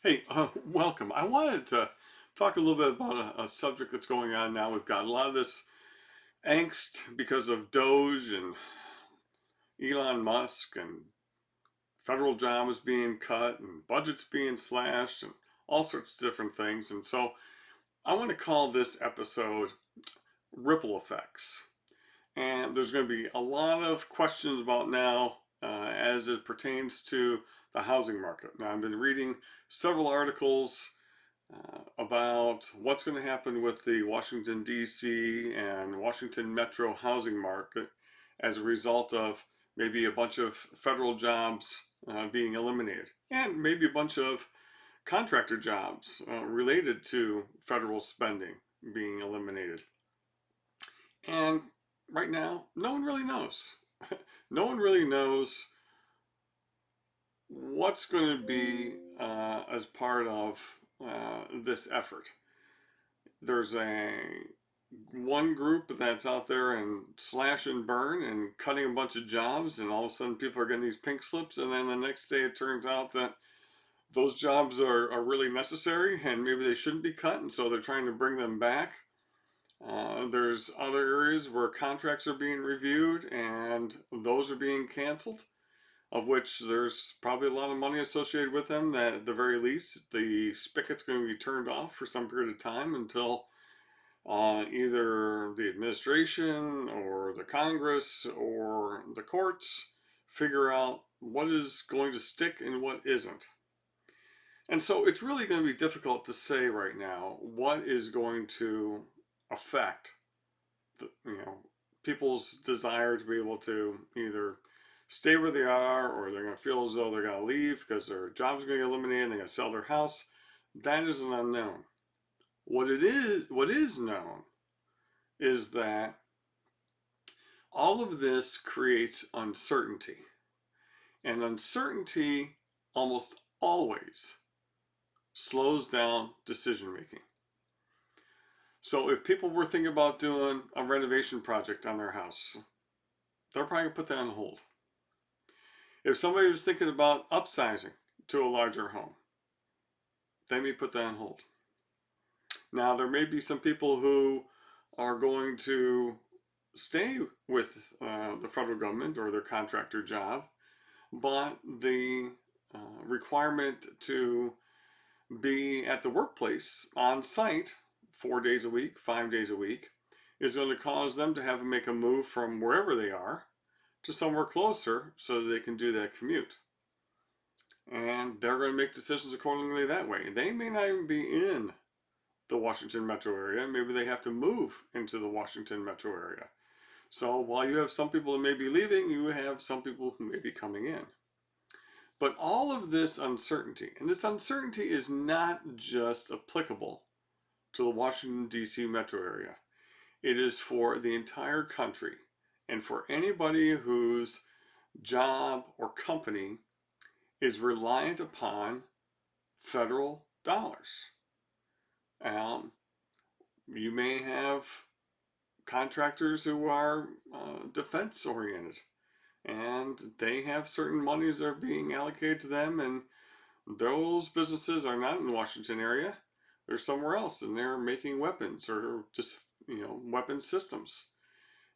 Hey, welcome. I wanted to talk a little bit about a subject that's going on now. We've got a lot of this angst because of Doge and Elon Musk and federal jobs being cut and budgets being slashed and all sorts of different things. And so I want to call this episode Ripple Effects. And there's going to be a lot of questions about now as it pertains to the housing market. Now, I've been reading several articles about what's going to happen with the Washington, D.C. and Washington Metro housing market as a result of maybe a bunch of federal jobs being eliminated and maybe a bunch of contractor jobs related to federal spending being eliminated. And right now, no one really knows. No one really knows what's going to be as part of this effort. There's a one group that's out there and slash and burn and cutting a bunch of jobs, and all of a sudden people are getting these pink slips, and then the next day it turns out that those jobs are really necessary and maybe they shouldn't be cut, and so they're trying to bring them back. There's other areas where contracts are being reviewed and those are being canceled, of which there's probably a lot of money associated with them, that at the very least the spigot's going to be turned off for some period of time until either the administration or the Congress or the courts figure out what is going to stick and what isn't. And so it's really going to be difficult to say right now what is going to affect the, people's desire to be able to either stay where they are, or they're going to feel as though they're going to leave because their job's going to get eliminated and they're going to sell their house. That is an unknown. What is known is that all of this creates uncertainty, and uncertainty almost always slows down decision making. So if people were thinking about doing a renovation project on their house, they're probably going to put that on hold. If somebody was thinking about upsizing to a larger home, they may put that on hold. Now, there may be some people who are going to stay with the federal government or their contractor job, but the requirement to be at the workplace on site 4 days a week, 5 days a week, is going to cause them to have to make a move from wherever they are to somewhere closer so that they can do that commute. And they're going to make decisions accordingly that way. They may not even be in the Washington metro area. Maybe they have to move into the Washington metro area. So while you have some people who may be leaving, you have some people who may be coming in. But all of this uncertainty, and this uncertainty is not just applicable to the Washington, D.C. metro area. It is for the entire country and for anybody whose job or company is reliant upon federal dollars. You may have contractors who are defense oriented, and they have certain monies that are being allocated to them, and those businesses are not in the Washington area. They're somewhere else, and they're making weapons or just weapon systems,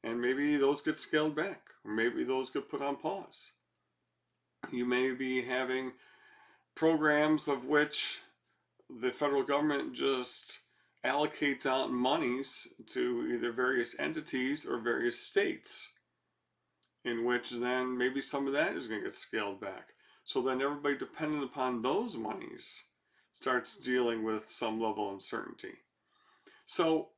and maybe those get scaled back, or maybe those get put on pause. You may be having programs of which the federal government just allocates out monies to either various entities or various states, in which then maybe some of that is going to get scaled back. So then everybody dependent upon those monies starts dealing with some level of uncertainty. So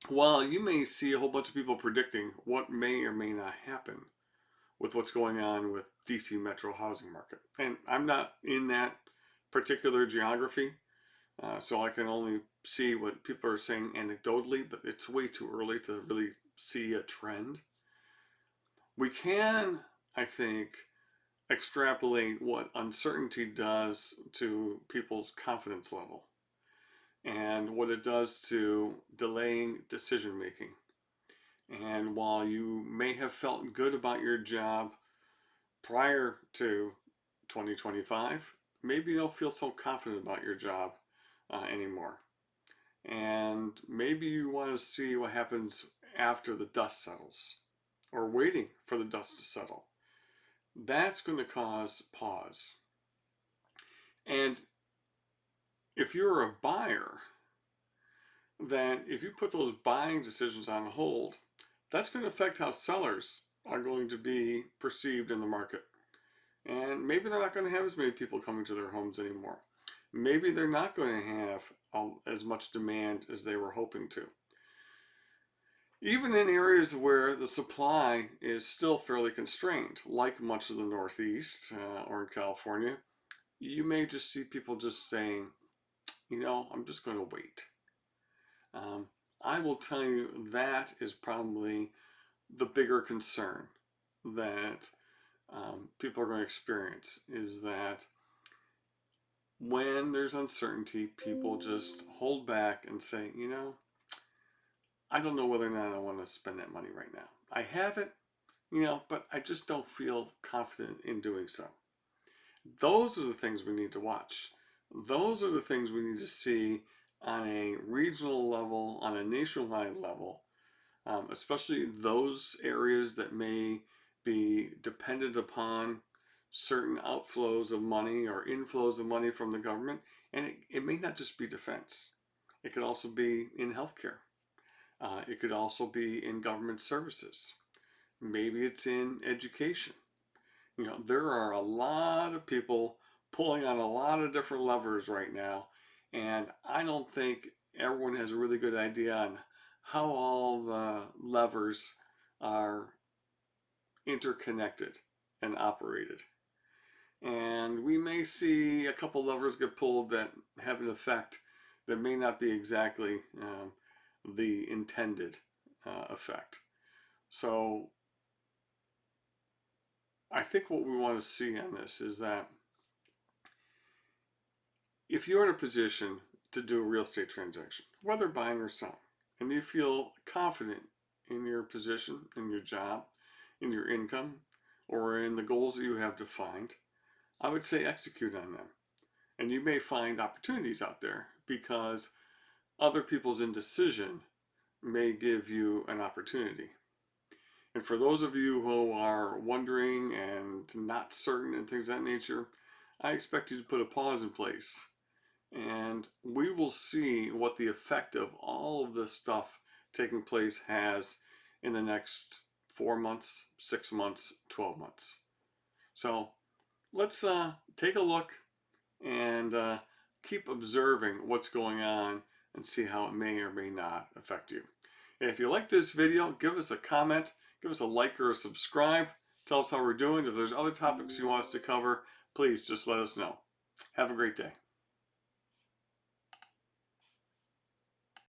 while you may see a whole bunch of people predicting what may or may not happen with what's going on with DC metro housing market, and I'm not in that particular geography, so I can only see what people are saying anecdotally, but it's way too early to really see a trend. We can, I think, extrapolate what uncertainty does to people's confidence level and what it does to delaying decision making. And while you may have felt good about your job prior to 2025, maybe you don't feel so confident about your job anymore. And maybe you want to see what happens after the dust settles, or waiting for the dust to settle. That's going to cause pause. And if you're a buyer, then if you put those buying decisions on hold, that's going to affect how sellers are going to be perceived in the market. And maybe they're not going to have as many people coming to their homes anymore. Maybe they're not going to have as much demand as they were hoping to. Even in areas where the supply is still fairly constrained, like much of the Northeast or in California, you may just see people just saying, I'm just going to wait. I will tell you that is probably the bigger concern that people are going to experience, is that when there's uncertainty, people just hold back and say, I don't know whether or not I want to spend that money right now. I have it, but I just don't feel confident in doing so. Those are the things we need to watch. Those are the things we need to see on a regional level, on a nationwide level, especially those areas that may be dependent upon certain outflows of money or inflows of money from the government. And it may not just be defense. It could also be in healthcare. It could also be in government services. Maybe it's in education. There are a lot of people pulling on a lot of different levers right now, and I don't think everyone has a really good idea on how all the levers are interconnected and operated. And we may see a couple levers get pulled that have an effect that may not be exactly the intended effect. So I think what we want to see on this is that if you're in a position to do a real estate transaction, whether buying or selling, and you feel confident in your position, in your job, in your income, or in the goals that you have defined, I would say execute on them. And you may find opportunities out there because other people's indecision may give you an opportunity. And for those of you who are wondering and not certain and things of that nature, I expect you to put a pause in place. And we will see what the effect of all of this stuff taking place has in the next 4 months, 6 months, 12 months. So let's take a look and keep observing what's going on and see how it may or may not affect you. And if you like this video, give us a comment, give us a like or a subscribe. Tell us how we're doing. If there's other topics you want us to cover, please just let us know. Have a great day.